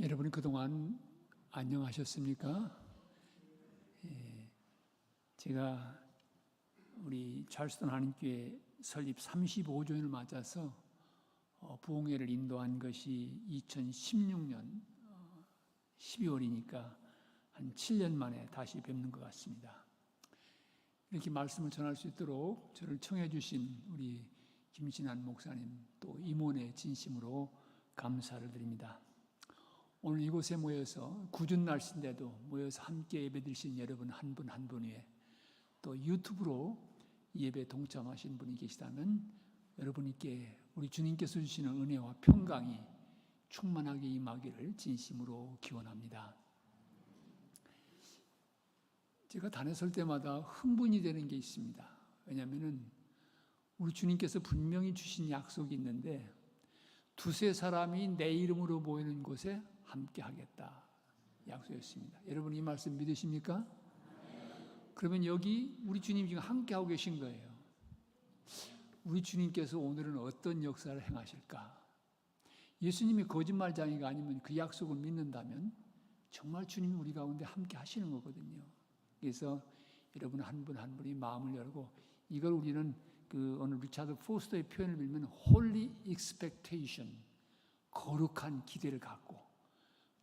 여러분 그동안 안녕하셨습니까? 제가 우리 찰스턴 한인교회 설립 35주년을 맞아서 부흥회를 인도한 것이 2016년 12월이니까 한 7년 만에 다시 뵙는 것 같습니다. 이렇게 말씀을 전할 수 있도록 저를 청해 주신 우리 김신한 목사님 또 임원의 진심으로 감사를 드립니다. 오늘 이곳에 모여서 궂은 날씨인데도 모여서 함께 예배드리신 여러분 한 분 한 분 위에 또 유튜브로 예배 동참하신 분이 계시다면 여러분께 우리 주님께서 주시는 은혜와 평강이 충만하게 임하기를 진심으로 기원합니다. 제가 단에 설 때마다 흥분이 되는 게 있습니다. 왜냐하면 우리 주님께서 분명히 주신 약속이 있는데 두세 사람이 내 이름으로 모이는 곳에 함께 하겠다 약속했습니다. 여러분 이 말씀 믿으십니까? 그러면 여기 우리 주님 지금 함께 하고 계신 거예요. 우리 주님께서 오늘은 어떤 역사를 행하실까? 예수님이 거짓말장이가 아니면 그 약속을 믿는다면 정말 주님이 우리 가운데 함께 하시는 거거든요. 그래서 여러분 한 분 한 분이 마음을 열고 이걸 우리는 오늘 리차드 포스터의 표현을 빌면 Holy Expectation, 거룩한 기대를 갖고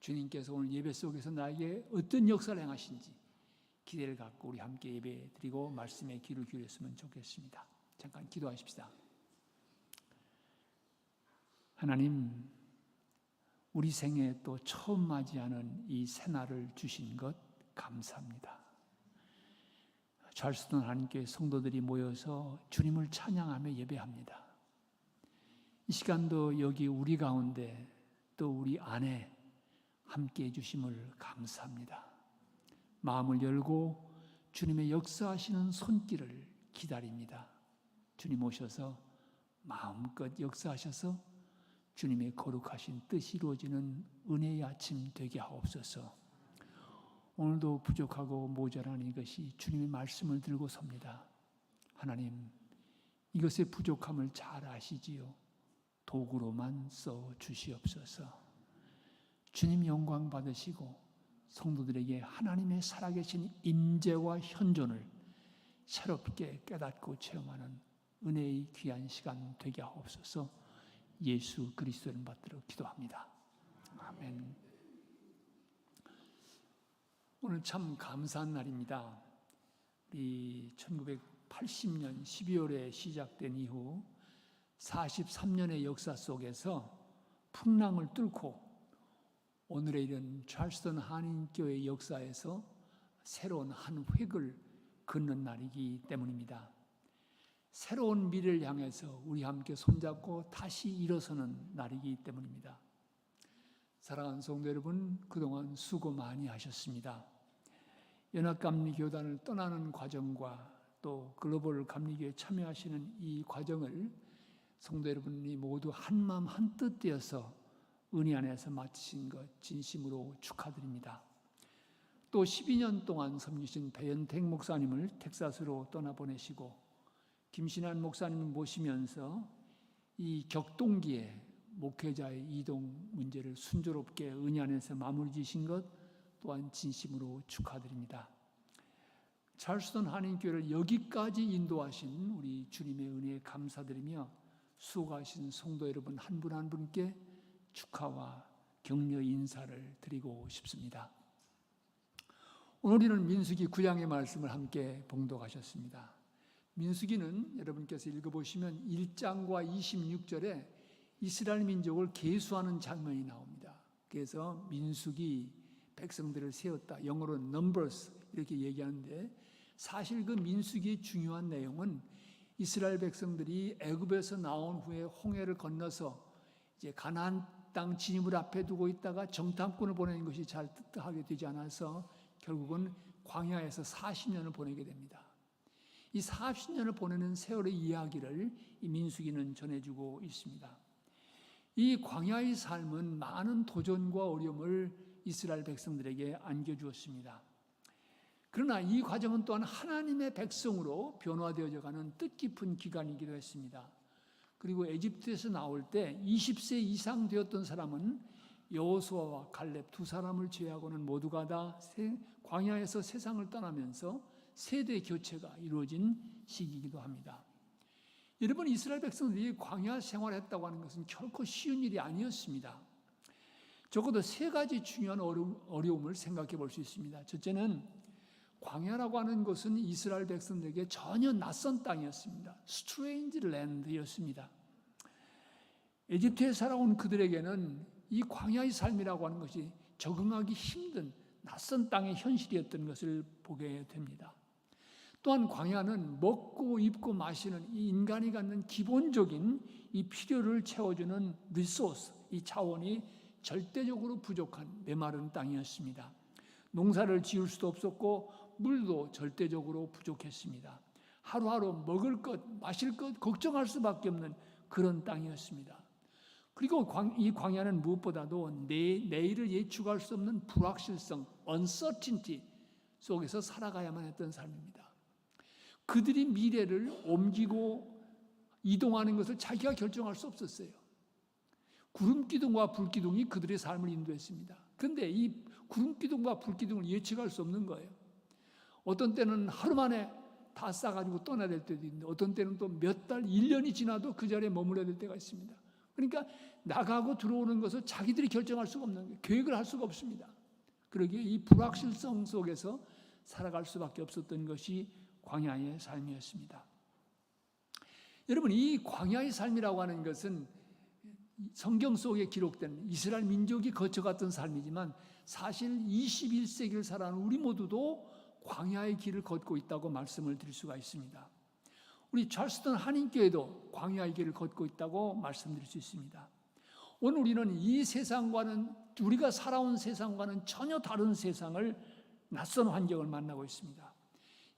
주님께서 오늘 예배 속에서 나에게 어떤 역사를 행하신지 기대를 갖고 우리 함께 예배 드리고 말씀에 귀를 기울였으면 좋겠습니다. 잠깐 기도하십시다. 하나님, 우리 생에 또 처음 맞이하는 이 새날을 주신 것 감사합니다. 찰스턴 한인교회 성도들이 모여서 주님을 찬양하며 예배합니다. 이 시간도 여기 우리 가운데 또 우리 안에 함께해 주심을 감사합니다. 마음을 열고 주님의 역사하시는 손길을 기다립니다. 주님 오셔서 마음껏 역사하셔서 주님의 거룩하신 뜻이 이루어지는 은혜의 아침 되게 하옵소서. 오늘도 부족하고 모자란 이것이 주님의 말씀을 들고 섭니다. 하나님, 이것의 부족함을 잘 아시지요. 도구로만 써 주시옵소서. 주님 영광 받으시고 성도들에게 하나님의 살아계신 임재와 현존을 새롭게 깨닫고 체험하는 은혜의 귀한 시간 되게 하옵소서. 예수 그리스도를 받들어 기도합니다. 아멘. 오늘 참 감사한 날입니다. 우리 1980년 12월에 시작된 이후 43년의 역사 속에서 풍랑을 뚫고 오늘에 이른 찰스턴 한인교회 역사에서 새로운 한 획을 긋는 날이기 때문입니다. 새로운 미래를 향해서 우리 함께 손잡고 다시 일어서는 날이기 때문입니다. 사랑하는 성도 여러분, 그동안 수고 많이 하셨습니다. 연합감리교단을 떠나는 과정과 또 글로벌 감리교회에 참여하시는 이 과정을 성도 여러분이 모두 한마음 한뜻 되어서 은혜 안에서 마치신 것 진심으로 축하드립니다. 또 12년 동안 섬기신 배현택 목사님을 텍사스로 떠나보내시고 김신한 목사님을 모시면서 이 격동기에 목회자의 이동 문제를 순조롭게 은혜 안에서 마무리 지신 것 또한 진심으로 축하드립니다. 찰스턴 한인교회를 여기까지 인도하신 우리 주님의 은혜에 감사드리며 수고하신 성도 여러분 한 분 한 분께 축하와 격려 인사를 드리고 싶습니다. 오늘은 민수기 9장의 말씀을 함께 봉독하셨습니다. 민수기는 여러분께서 읽어보시면 1장과 26절에 이스라엘 민족을 계수하는 장면이 나옵니다. 그래서 민수기 백성들을 세웠다. 영어로 numbers 이렇게 얘기하는데 사실 그 민수기의 중요한 내용은 이스라엘 백성들이 애굽에서 나온 후에 홍해를 건너서 이제 가나안 땅 진입을 앞에 두고 있다가 정탐꾼을 보내는 것이 잘 뜻하게 되지 않아서 결국은 광야에서 40년을 보내게 됩니다. 이 40년을 보내는 세월의 이야기를 이 민수기는 전해주고 있습니다. 이 광야의 삶은 많은 도전과 어려움을 이스라엘 백성들에게 안겨주었습니다. 그러나 이 과정은 또한 하나님의 백성으로 변화되어져가는 뜻깊은 기간이기도 했습니다. 그리고 에집트에서 나올 때 20세 이상 되었던 사람은 여호수아와 갈렙 두 사람을 제외하고는 모두가 다 광야에서 세상을 떠나면서 세대 교체가 이루어진 시기이기도 합니다. 여러분, 이스라엘 백성들이 광야 생활했다고 하는 것은 결코 쉬운 일이 아니었습니다. 적어도 세 가지 중요한 어려움을 생각해 볼 수 있습니다. 첫째는 광야라고 하는 것은 이스라엘 백성들에게 전혀 낯선 땅이었습니다. 스트레인지 랜드였습니다. 에집트에 살아온 그들에게는 이 광야의 삶이라고 하는 것이 적응하기 힘든 낯선 땅의 현실이었던 것을 보게 됩니다. 또한 광야는 먹고 입고 마시는 이 인간이 갖는 기본적인 이 필요를 채워주는 리소스, 이 자원이 절대적으로 부족한 메마른 땅이었습니다. 농사를 지을 수도 없었고 물도 절대적으로 부족했습니다. 하루하루 먹을 것, 마실 것 걱정할 수밖에 없는 그런 땅이었습니다. 그리고 이 광야는 무엇보다도 내일을 예측할 수 없는 불확실성, uncertainty 속에서 살아가야만 했던 삶입니다. 그들이 미래를 옮기고 이동하는 것을 자기가 결정할 수 없었어요. 구름기둥과 불기둥이 그들의 삶을 인도했습니다. 그런데 이 구름기둥과 불기둥을 예측할 수 없는 거예요. 어떤 때는 하루 만에 다 싸가지고 떠나야 될 때도 있는데 어떤 때는 또 몇 달, 1년이 지나도 그 자리에 머물러야 될 때가 있습니다. 그러니까 나가고 들어오는 것을 자기들이 결정할 수가 없는 거예요. 계획을 할 수가 없습니다. 그러기에 이 불확실성 속에서 살아갈 수밖에 없었던 것이 광야의 삶이었습니다. 여러분, 이 광야의 삶이라고 하는 것은 성경 속에 기록된 이스라엘 민족이 거쳐갔던 삶이지만 사실 21세기를 살아가는 우리 모두도 광야의 길을 걷고 있다고 말씀을 드릴 수가 있습니다. 우리 찰스턴 한인교회도 광야의 길을 걷고 있다고 말씀드릴 수 있습니다. 오늘 우리는 이 세상과는, 우리가 살아온 세상과는 전혀 다른 세상을, 낯선 환경을 만나고 있습니다.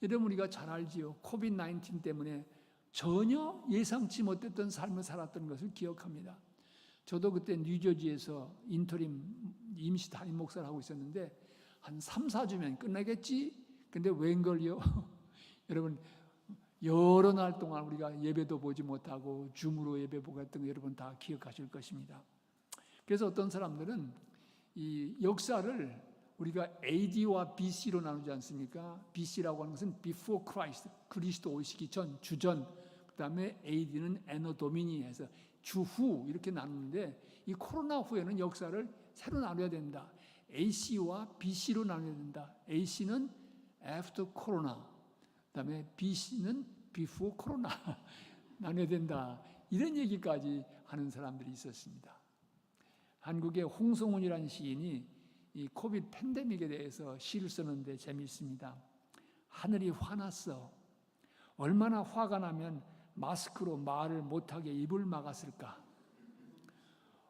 여러분, 우리가 잘 알지요. 코비드-19 때문에 전혀 예상치 못했던 삶을 살았던 것을 기억합니다. 저도 그때 뉴저지에서 인터림 임시 담임 목사를 하고 있었는데 한 3, 4주면 끝나겠지? 근데 웬걸요? 여러분, 여러 날 동안 우리가 예배도 보지 못하고 줌으로 예배 보고 했던 거 여러분 다 기억하실 것입니다. 그래서 어떤 사람들은 이 역사를 우리가 AD와 BC로 나누지 않습니까? BC라고 하는 것은 Before Christ, 그리스도 오시기 전, 주전, 그 다음에 AD는 Anno Domini 해서 주후 이렇게 나누는데 이 코로나 후에는 역사를 새로 나눠야 된다. AC와 BC로 나눠야 된다. AC는 After Corona, 그 다음에 BC는 Before Corona 나눠야 된다. 이런 얘기까지 하는 사람들이 있었습니다. 한국의 홍성훈이라는 시인이 이 코비드 팬데믹에 대해서 시를 쓰는데 재미있습니다. 하늘이 화났어. 얼마나 화가 나면 마스크로 말을 못하게 입을 막았을까?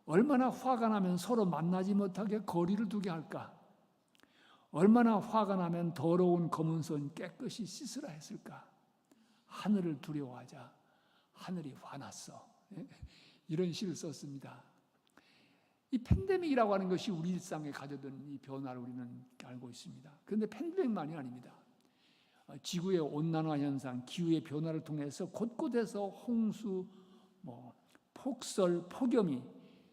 얼마나 화가 나면 서로 만나지 못하게 거리를 두게 할까? 얼마나 화가 나면 더러운 검은 손 깨끗이 씻으라 했을까? 하늘을 두려워하자. 하늘이 화났어. 이런 시를 썼습니다. 이 팬데믹이라고 하는 것이 우리 일상에 가져든 이 변화를 우리는 알고 있습니다. 그런데 팬데믹만이 아닙니다. 지구의 온난화 현상, 기후의 변화를 통해서 곳곳에서 홍수, 폭설, 폭염이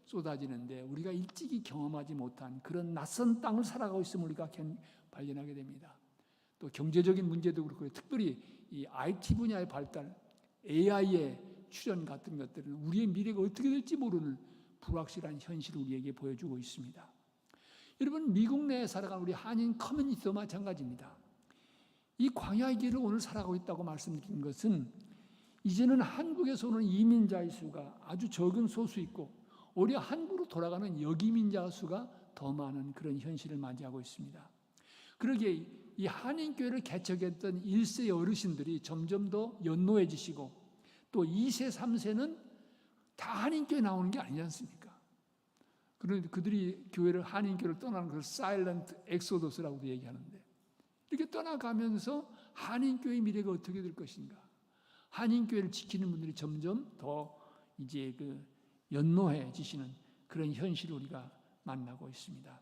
쏟아지는데 우리가 일찍이 경험하지 못한 그런 낯선 땅을 살아가고 있음을 우리가 발견하게 됩니다. 또 경제적인 문제도 그렇고 특별히 이 IT 분야의 발달, AI의 출현 같은 것들은 우리의 미래가 어떻게 될지 모르는 불확실한 현실을 우리에게 보여주고 있습니다. 여러분, 미국 내에 살아가는 우리 한인 커뮤니티도 마찬가지입니다. 이 광야의 길을 오늘 살아가고 있다고 말씀드린 것은 이제는 한국에서 오는 이민자의 수가 아주 적은 소수 있고 오히려 한국으로 돌아가는 여기민자 수가 더 많은 그런 현실을 맞이하고 있습니다. 그러기에 이 한인교회를 개척했던 1세 어르신들이 점점 더 연노해지시고 또 2세, 3세는 다 한인교회 나오는 게 아니지 않습니까? 그런데 그들이 교회를, 한인교회를 떠나는 것을 사일런트 엑소더스라고도 얘기하는데 이렇게 떠나가면서 한인교회의 미래가 어떻게 될 것인가? 한인교회를 지키는 분들이 점점 더 이제 연노해지시는 그런 현실을 우리가 만나고 있습니다.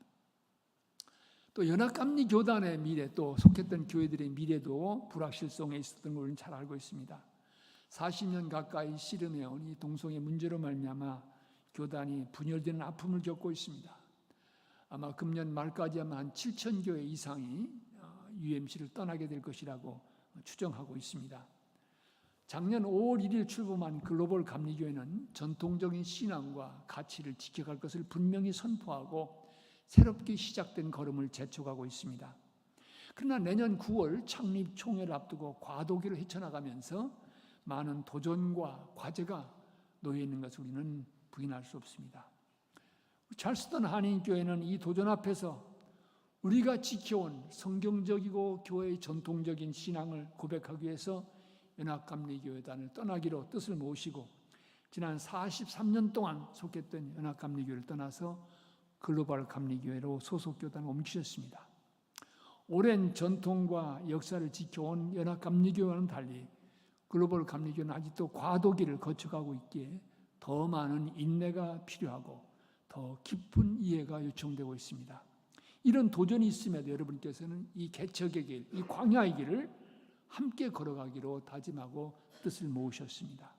또 연합감리 교단의 미래, 또 속했던 교회들의 미래도 불확실성에 있었던 걸 우리는 잘 알고 있습니다. 40년 가까이 씨름해온 이 동성애 문제로 말미암아 교단이 분열되는 아픔을 겪고 있습니다. 아마 금년 말까지 하면 한 7천 교회 이상이 UMC를 떠나게 될 것이라고 추정하고 있습니다. 작년 5월 1일 출범한 글로벌 감리교회는 전통적인 신앙과 가치를 지켜갈 것을 분명히 선포하고 새롭게 시작된 걸음을 재촉하고 있습니다. 그러나 내년 9월 창립 총회를 앞두고 과도기를 헤쳐나가면서 많은 도전과 과제가 놓여 있는 것을 우리는 부인할 수 없습니다. 찰스턴 한인교회는 이 도전 앞에서 우리가 지켜온 성경적이고 교회의 전통적인 신앙을 고백하기 위해서 연합감리교회단을 떠나기로 뜻을 모으시고 지난 43년 동안 속했던 연합감리교회를 떠나서 글로벌 감리교회로 소속교단을 옮기셨습니다. 오랜 전통과 역사를 지켜온 연합감리교회와는 달리 글로벌 감리교회는 아직도 과도기를 거쳐가고 있기에 더 많은 인내가 필요하고 더 깊은 이해가 요청되고 있습니다. 이런 도전이 있음에도 여러분께서는 이 개척의 길, 이 광야의 길을 함께 걸어가기로 다짐하고 뜻을 모으셨습니다.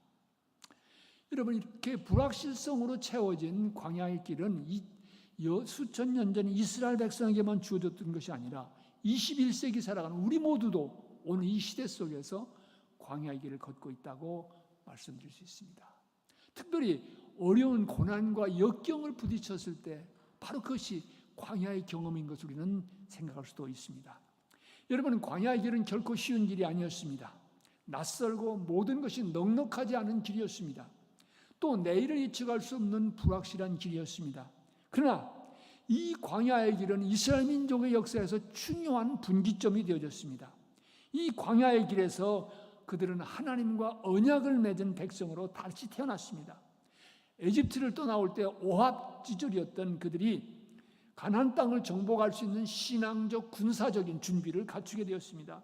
여러분, 이렇게 불확실성으로 채워진 광야의 길은 수천 년 전 이스라엘 백성에게만 주어졌던 것이 아니라 21세기 살아가는 우리 모두도 오늘 이 시대 속에서 광야의 길을 걷고 있다고 말씀드릴 수 있습니다. 특별히 어려운 고난과 역경을 부딪혔을 때 바로 그것이 광야의 경험인 것을 우리는 생각할 수도 있습니다. 여러분, 광야의 길은 결코 쉬운 길이 아니었습니다. 낯설고 모든 것이 넉넉하지 않은 길이었습니다. 또 내일을 예측할 수 없는 불확실한 길이었습니다. 그러나 이 광야의 길은 이스라엘 민족의 역사에서 중요한 분기점이 되어졌습니다. 이 광야의 길에서 그들은 하나님과 언약을 맺은 백성으로 다시 태어났습니다. 에집트를 떠나올 때 오합지졸이었던 그들이 가나안 땅을 정복할 수 있는 신앙적 군사적인 준비를 갖추게 되었습니다.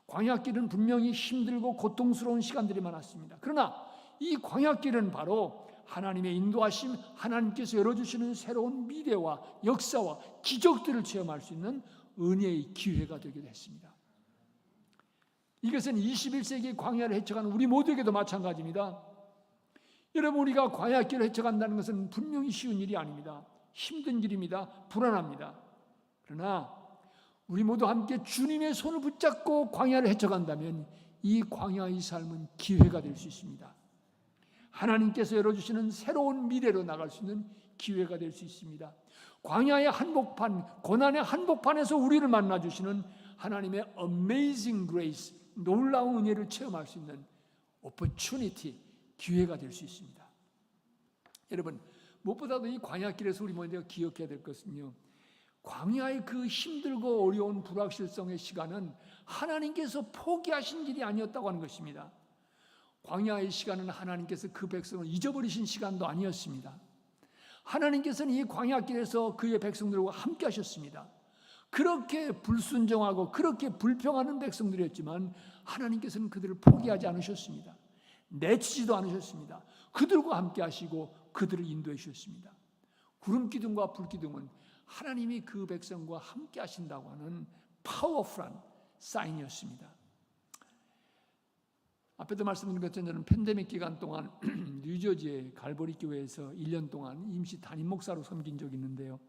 광야길은 분명히 힘들고 고통스러운 시간들이 많았습니다. 그러나 이 광야길은 바로 하나님의 인도하심, 하나님께서 열어주시는 새로운 미래와 역사와 기적들을 체험할 수 있는 은혜의 기회가 되게 됐습니다. 이것은 21세기 광야를 헤쳐간 우리 모두에게도 마찬가지입니다. 여러분, 우리가 광야길을 헤쳐간다는 것은 분명히 쉬운 일이 아닙니다. 힘든 길입니다. 불안합니다. 그러나 우리 모두 함께 주님의 손을 붙잡고 광야를 헤쳐간다면 이 광야의 삶은 기회가 될 수 있습니다. 하나님께서 열어주시는 새로운 미래로 나갈 수 있는 기회가 될 수 있습니다. 광야의 한복판, 고난의 한복판에서 우리를 만나주시는 하나님의 amazing grace, 놀라운 은혜를 체험할 수 있는 opportunity, 기회가 될 수 있습니다. 여러분, 무엇보다도 이 광야길에서 우리 모두가 기억해야 될 것은요, 광야의 그 힘들고 어려운 불확실성의 시간은 하나님께서 포기하신 길이 아니었다고 하는 것입니다. 광야의 시간은 하나님께서 그 백성을 잊어버리신 시간도 아니었습니다. 하나님께서는 이 광야길에서 그의 백성들과 함께 하셨습니다. 그렇게 불순종하고 그렇게 불평하는 백성들이었지만 하나님께서는 그들을 포기하지 않으셨습니다. 내치지도 않으셨습니다. 그들과 함께 하시고 그들을 인도해 주셨습니다. 구름기둥과 불기둥은 하나님이 그 백성과 함께 하신다고 하는 파워풀한 사인이었습니다. 앞에도 말씀드린 것처럼 저는 팬데믹 기간 동안 뉴저지의 갈보리 교회에서 1년 동안 임시 담임 목사로 섬긴 적이 있는데요.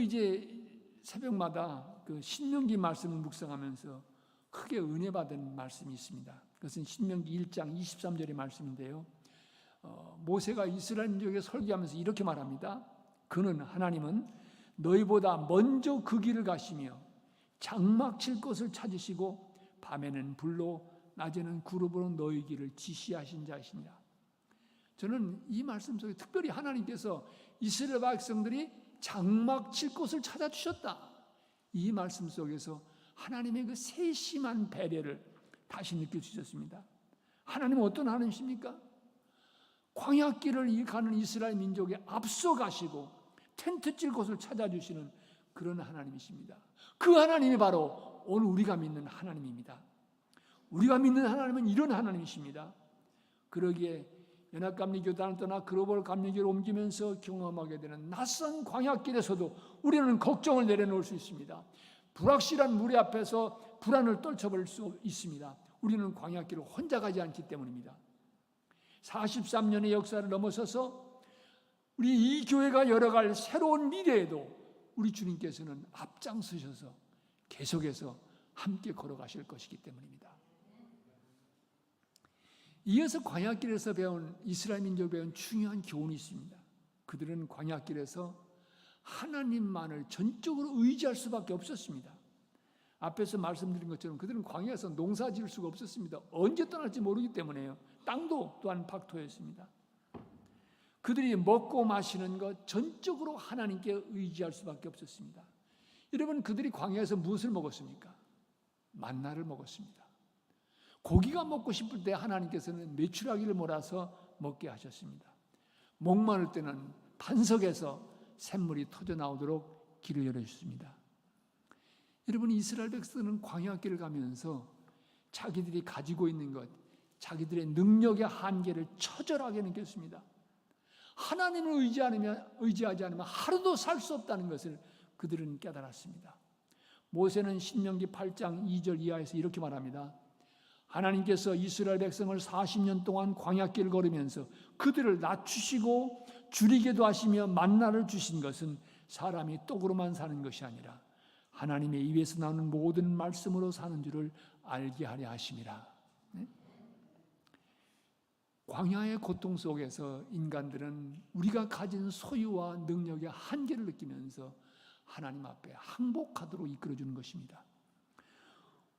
이제 새벽마다 그 신명기 말씀을 묵상하면서 크게 은혜 받은 말씀이 있습니다. 그것은 신명기 1장 23절의 말씀인데요. 모세가 이스라엘 민족에게 설교하면서 이렇게 말합니다. 그는, 하나님은 너희보다 먼저 그 길을 가시며 장막 칠 것을 찾으시고 밤에는 불로 낮에는 구름으로 너희 길을 지시하신 자이시니라. 저는 이 말씀 속에 특별히 하나님께서 이스라엘 백성들이 장막 칠 곳을 찾아주셨다, 이 말씀 속에서 하나님의 그 세심한 배려를 다시 느낄 수 있었습니다. 하나님은 어떤 하나님이십니까? 광야길을 가는 이스라엘 민족에 앞서 가시고 텐트 칠 곳을 찾아주시는 그런 하나님이십니다. 그 하나님이 바로 오늘 우리가 믿는 하나님입니다. 우리가 믿는 하나님은 이런 하나님이십니다. 그러기에 연합감리교단을 떠나 글로벌 감리교로 옮기면서 경험하게 되는 낯선 광야길에서도 우리는 걱정을 내려놓을 수 있습니다. 불확실한 무리 앞에서 불안을 떨쳐버릴 수 있습니다. 우리는 광야길을 혼자 가지 않기 때문입니다. 43년의 역사를 넘어서서 우리 이 교회가 열어갈 새로운 미래에도 우리 주님께서는 앞장서셔서 계속해서 함께 걸어가실 것이기 때문입니다. 이어서 광야길에서 배운 이스라엘 민족이 배운 중요한 교훈이 있습니다. 그들은 광야길에서 하나님만을 전적으로 의지할 수밖에 없었습니다. 앞에서 말씀드린 것처럼 그들은 광야에서 농사 지을 수가 없었습니다. 언제 떠날지 모르기 때문에요. 땅도 또한 박토했습니다. 그들이 먹고 마시는 것 전적으로 하나님께 의지할 수밖에 없었습니다. 여러분, 그들이 광야에서 무엇을 먹었습니까? 만나를 먹었습니다. 고기가 먹고 싶을 때 하나님께서는 메추라기를 몰아서 먹게 하셨습니다. 목마를 때는 반석에서 샘물이 터져 나오도록 길을 열어주셨습니다. 여러분, 이스라엘 백성은 광야길을 가면서 자기들이 가지고 있는 것, 자기들의 능력의 한계를 처절하게 느꼈습니다. 하나님을 의지하지 않으면 하루도 살 수 없다는 것을 그들은 깨달았습니다. 모세는 신명기 8장 2절 이하에서 이렇게 말합니다. 하나님께서 이스라엘 백성을 40년 동안 광야길을 걸으면서 그들을 낮추시고 줄이게도 하시며 만나를 주신 것은 사람이 떡으로만 사는 것이 아니라 하나님의 입에서 나오는 모든 말씀으로 사는 줄을 알게 하려 하심이라. 네? 광야의 고통 속에서 인간들은 우리가 가진 소유와 능력의 한계를 느끼면서 하나님 앞에 항복하도록 이끌어주는 것입니다.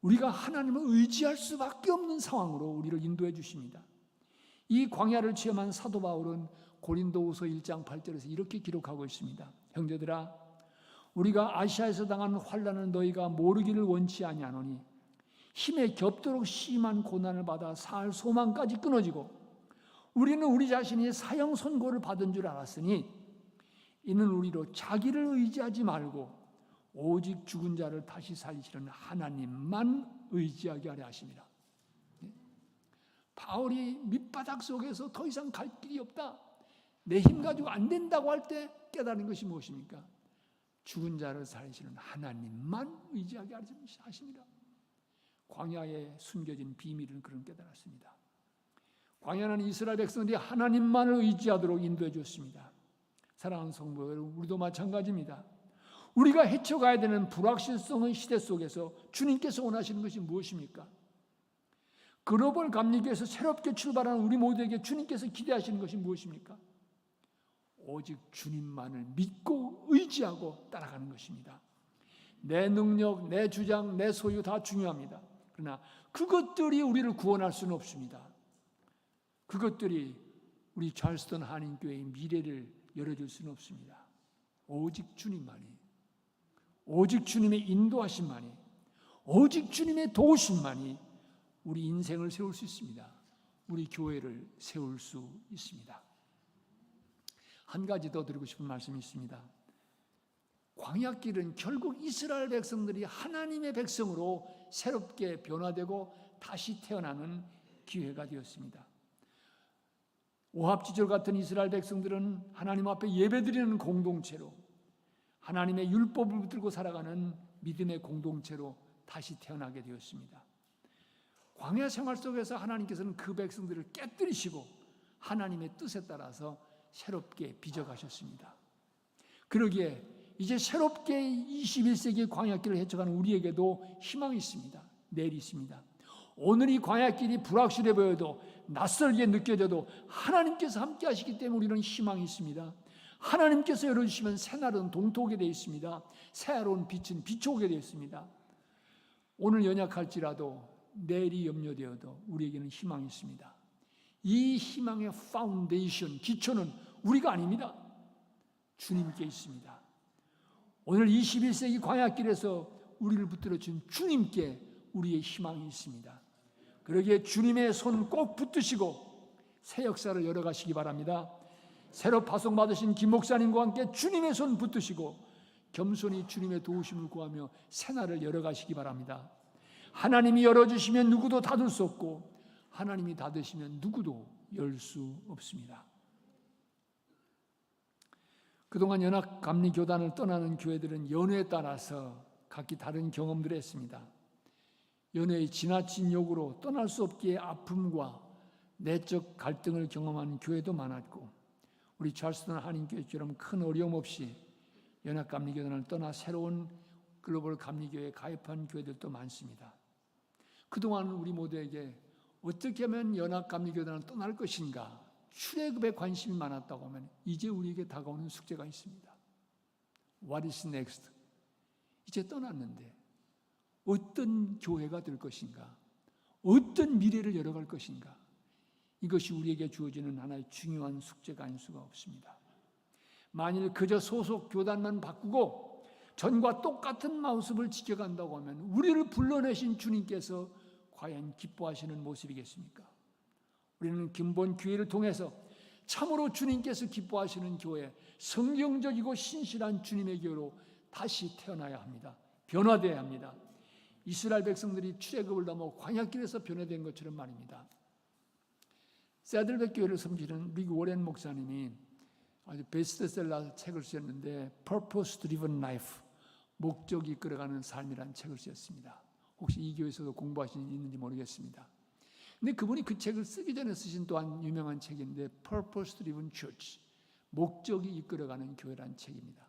우리가 하나님을 의지할 수밖에 없는 상황으로 우리를 인도해 주십니다. 이 광야를 체험한 사도 바울은 고린도후서 1장 8절에서 이렇게 기록하고 있습니다. 형제들아, 우리가 아시아에서 당한 환난을 너희가 모르기를 원치 아니하노니 힘에 겹도록 심한 고난을 받아 살 소망까지 끊어지고 우리는 우리 자신이 사형 선고를 받은 줄 알았으니 이는 우리로 자기를 의지하지 말고 오직 죽은 자를 다시 살리시는 하나님만 의지하게 하려 하심이라. 바울이 밑바닥 속에서 더 이상 갈 길이 없다, 내 힘 가지고 안 된다고 할 때 깨달은 것이 무엇입니까? 죽은 자를 살리시는 하나님만 의지하게 하십니다. 광야에 숨겨진 비밀은 그런 깨달았습니다. 광야는 이스라엘 백성들이 하나님만을 의지하도록 인도해 주었습니다. 사랑하는 성도 여러분, 우리도 마찬가지입니다. 우리가 헤쳐가야 되는 불확실성의 시대 속에서 주님께서 원하시는 것이 무엇입니까? 글로벌 감리교에서 새롭게 출발하는 우리 모두에게 주님께서 기대하시는 것이 무엇입니까? 오직 주님만을 믿고 의지하고 따라가는 것입니다. 내 능력, 내 주장, 내 소유 다 중요합니다. 그러나 그것들이 우리를 구원할 수는 없습니다. 그것들이 우리 찰스턴 한인교회의 미래를 열어줄 수는 없습니다. 오직 주님만이, 오직 주님의 인도하심만이, 오직 주님의 도우심만이 우리 인생을 세울 수 있습니다. 우리 교회를 세울 수 있습니다. 한 가지 더 드리고 싶은 말씀이 있습니다. 광야길은 결국 이스라엘 백성들이 하나님의 백성으로 새롭게 변화되고 다시 태어나는 기회가 되었습니다. 오합지졸 같은 이스라엘 백성들은 하나님 앞에 예배드리는 공동체로, 하나님의 율법을 붙들고 살아가는 믿음의 공동체로 다시 태어나게 되었습니다. 광야 생활 속에서 하나님께서는 그 백성들을 깨뜨리시고 하나님의 뜻에 따라서 새롭게 빚어가셨습니다. 그러기에 이제 새롭게 21세기의 광야길을 헤쳐가는 우리에게도 희망이 있습니다. 내일이 있습니다. 오늘 이 광야길이 불확실해 보여도 낯설게 느껴져도 하나님께서 함께 하시기 때문에 우리는 희망이 있습니다. 하나님께서 열어주시면 새날은 동토하게 되어 있습니다. 새로운 빛은 비춰오게 되어 있습니다. 오늘 연약할지라도 내일이 염려되어도 우리에게는 희망이 있습니다. 이 희망의 파운데이션, 기초는 우리가 아닙니다. 주님께 있습니다. 오늘 21세기 광야길에서 우리를 붙들어준 주님께 우리의 희망이 있습니다. 그러기에 주님의 손 꼭 붙드시고 새 역사를 열어가시기 바랍니다. 새로 파송받으신 김 목사님과 함께 주님의 손 붙드시고 겸손히 주님의 도우심을 구하며 새날을 열어가시기 바랍니다. 하나님이 열어주시면 누구도 닫을 수 없고 하나님이 닫으시면 누구도 열 수 없습니다. 그동안 연합감리교단을 떠나는 교회들은 연회에 따라서 각기 다른 경험들을 했습니다. 연회의 지나친 욕으로 떠날 수 없기에 아픔과 내적 갈등을 경험한 교회도 많았고 우리 찰스턴 한인교회처럼 큰 어려움 없이 연합감리교단을 떠나 새로운 글로벌 감리교회에 가입한 교회들도 많습니다. 그동안 우리 모두에게 어떻게 하면 연합감리교단을 떠날 것인가 출애굽에 관심이 많았다고 하면 이제 우리에게 다가오는 숙제가 있습니다. What is next? 이제 떠났는데 어떤 교회가 될 것인가? 어떤 미래를 열어갈 것인가? 이것이 우리에게 주어지는 하나의 중요한 숙제가 아닐 수가 없습니다. 만일 그저 소속 교단만 바꾸고 전과 똑같은 모습을 지켜간다고 하면 우리를 불러내신 주님께서 과연 기뻐하시는 모습이겠습니까? 우리는 근본 교회를 통해서 참으로 주님께서 기뻐하시는 교회, 성경적이고 신실한 주님의 교회로 다시 태어나야 합니다. 변화되어야 합니다. 이스라엘 백성들이 출애굽을 넘어 광야길에서 변화된 것처럼 말입니다. 새들백 교회를 섬기는 릭 워렌 목사님이 아주 베스트셀러 책을 쓰셨는데 Purpose Driven Life, 목적이 이끌어가는 삶이라는 책을 쓰셨습니다. 혹시 이 교회에서도 공부하신 지 있는지 모르겠습니다. 근데 그분이 그 책을 쓰기 전에 쓰신 또한 유명한 책인데 Purpose Driven Church, 목적이 이끌어가는 교회라는 책입니다.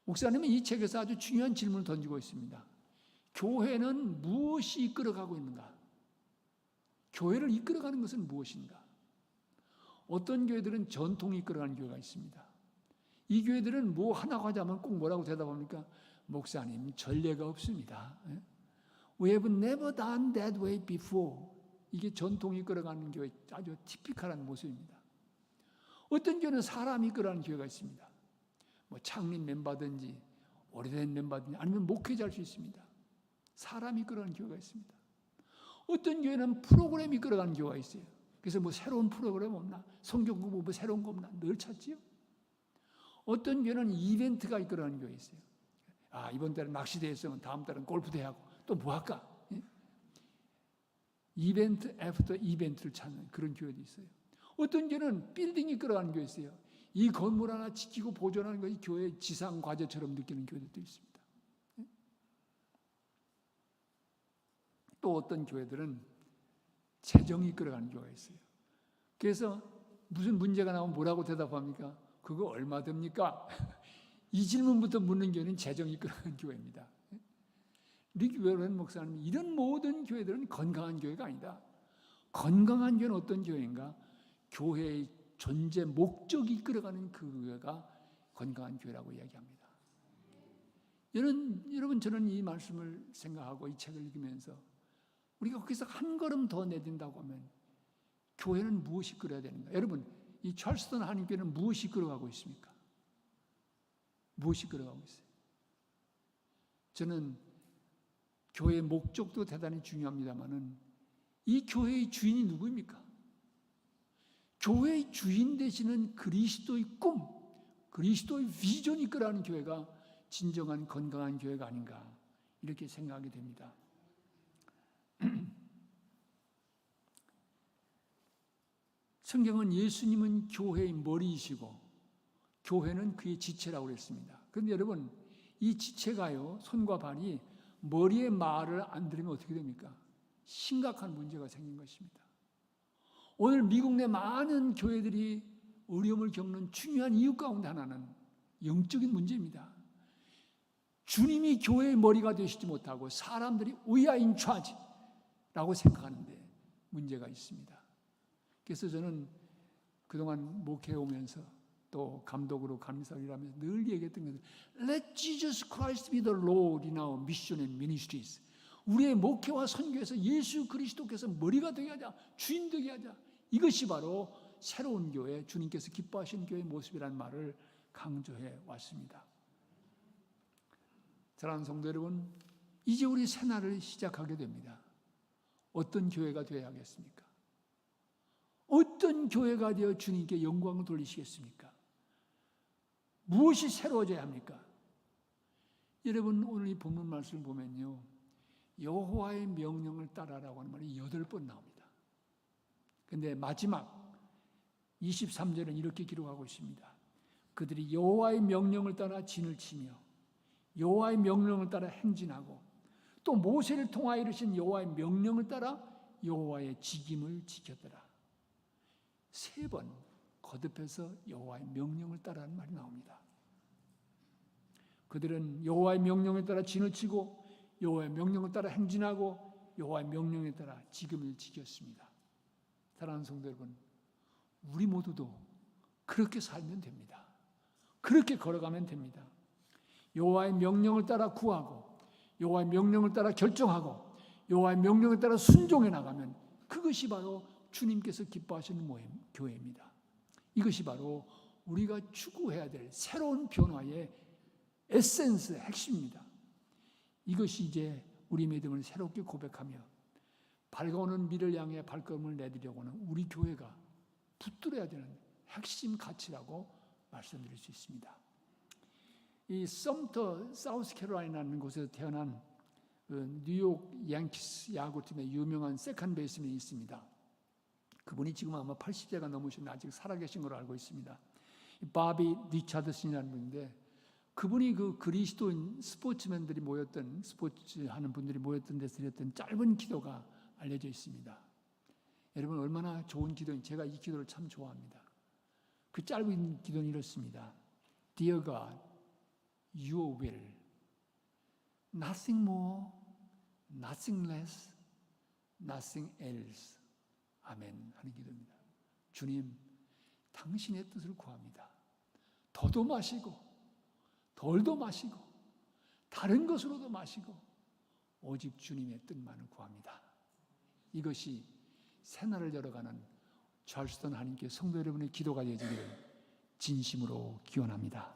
목사님은 이 책에서 아주 중요한 질문을 던지고 있습니다. 교회는 무엇이 이끌어가고 있는가? 교회를 이끌어가는 것은 무엇인가? 어떤 교회들은 전통이 이끌어가는 교회가 있습니다. 이 교회들은 뭐 하나 하자면 꼭 뭐라고 대답합니까? 목사님, 전례가 없습니다. We have never done that way before. 이게 전통이 이끌어가는 교회 아주 티피컬한 모습입니다. 어떤 교회는 사람이 이끌어가는 교회가 있습니다. 뭐 창립 멤버든지 오래된 멤버든지 아니면 목회자일 수 있습니다. 사람이 이끌어가는 교회가 있습니다. 어떤 교회는 프로그램이 이끌어가는 교회가 있어요. 그래서 뭐 새로운 프로그램 없나? 성경 공부 뭐 새로운 거 없나? 늘 찾지요. 어떤 교회는 이벤트가 이끌어가는 교회 있어요. 아, 이번 달은 낚시대회 있으면 다음 달은 골프대회 하고 또 뭐 할까? 예? 이벤트 애프터 이벤트를 찾는 그런 교회도 있어요. 어떤 교회는 빌딩이 이끌어가는 교회 있어요. 이 건물 하나 지키고 보존하는 것이 교회의 지상 과제처럼 느끼는 교회들도 있습니다. 예? 또 어떤 교회들은 재정이 이끌어가는 교회가 있어요. 그래서 무슨 문제가 나오면 뭐라고 대답합니까? 그거 얼마 됩니까? 이 질문부터 묻는 교회는 재정이 이끌어가는 교회입니다. 릭 워렌 목사님, 이런 모든 교회들은 건강한 교회가 아니다. 건강한 교회는 어떤 교회인가? 교회의 존재 목적이 이끌어가는 그 교회가 건강한 교회라고 이야기합니다. 여러분, 저는 이 말씀을 생각하고 이 책을 읽으면서 우리가 거기서 한 걸음 더 내딘다고 하면 교회는 무엇이 이끌어야 되는가? 여러분, 이 찰스턴 한인교회는 무엇이 이끌어가고 있습니까? 무엇이 이끌어가고 있어요? 저는 교회의 목적도 대단히 중요합니다만은 이 교회의 주인이 누구입니까? 교회의 주인 되시는 그리스도의 꿈, 그리스도의 비전이 이끌어가는 교회가 진정한 건강한 교회가 아닌가 이렇게 생각하게 됩니다. 성경은 예수님은 교회의 머리이시고 교회는 그의 지체라고 그랬습니다. 그런데 여러분, 이 지체가요, 손과 발이 머리의 말을 안 들으면 어떻게 됩니까? 심각한 문제가 생긴 것입니다. 오늘 미국 내 많은 교회들이 어려움을 겪는 중요한 이유 가운데 하나는 영적인 문제입니다. 주님이 교회의 머리가 되시지 못하고 사람들이 We are in charge 라고 생각하는데 문제가 있습니다. 그래서 저는 그동안 목회해 오면서 또 감독으로 감리사를 일하면서 늘 얘기했던 것은 Let Jesus Christ be the Lord in our mission and ministries. 우리의 목회와 선교에서 예수 그리스도께서 머리가 되게 하자, 주인 되게 하자. 이것이 바로 새로운 교회, 주님께서 기뻐하시는 교회의 모습이라는 말을 강조해 왔습니다. 사랑하는 성도 여러분, 이제 우리 새날을 시작하게 됩니다. 어떤 교회가 되어야 하겠습니까? 어떤 교회가 되어 주님께 영광을 돌리시겠습니까? 무엇이 새로워져야 합니까? 여러분, 오늘 이 본문 말씀을 보면요, 여호와의 명령을 따라라고 하는 말이 8번 나옵니다. 그런데 마지막 23절은 이렇게 기록하고 있습니다. 그들이 여호와의 명령을 따라 진을 치며 여호와의 명령을 따라 행진하고 또 모세를 통하여 이르신 여호와의 명령을 따라 여호와의 직임을 지켰더라. 3번 거듭해서 여호와의 명령을 따라하는 말이 나옵니다. 그들은 여호와의 명령에 따라 진을 치고 여호와의 명령에 따라 행진하고 여호와의 명령에 따라 지금을 지켰습니다. 사랑하는 성도 여러분, 우리 모두도 그렇게 살면 됩니다. 그렇게 걸어가면 됩니다. 여호와의 명령을 따라 구하고 여호와의 명령을 따라 결정하고 여호와의 명령에 따라 순종해 나가면 그것이 바로 주님께서 기뻐하시는 교회입니다. 이것이 바로 우리가 추구해야 될 새로운 변화의 에센스, 핵심입니다. 이것이 이제 우리 믿음을 새롭게 고백하며 밝아오는 미래를 향해 발걸음을 내디려고 하는 우리 교회가 붙들어야 되는 핵심 가치라고 말씀드릴 수 있습니다. 이 섬터, 사우스캐롤라이나라는 곳에서 태어난 뉴욕 양키스 야구팀의 유명한 세컨 베이스맨이 있습니다. 그분이 지금 아마 80세가 넘으셨는데 아직 살아계신 걸로 알고 있습니다. 바비 리차드슨이라는 분인데 그분이 그 그리스도인 스포츠맨들이 모였던 스포츠하는 분들이 모였던 데서 드렸던 짧은 기도가 알려져 있습니다. 여러분 얼마나 좋은 기도인지 제가 이 기도를 참 좋아합니다. 그 짧은 기도는 이렇습니다. Dear God, Your will, nothing more, nothing less, nothing else. 아멘 하는 기도입니다. 주님, 당신의 뜻을 구합니다. 더도 마시고 덜도 마시고 다른 것으로도 마시고 오직 주님의 뜻만을 구합니다. 이것이 새날을 열어가는 찰스턴 하나님께 성도 여러분의 기도가 되어지기를 진심으로 기원합니다.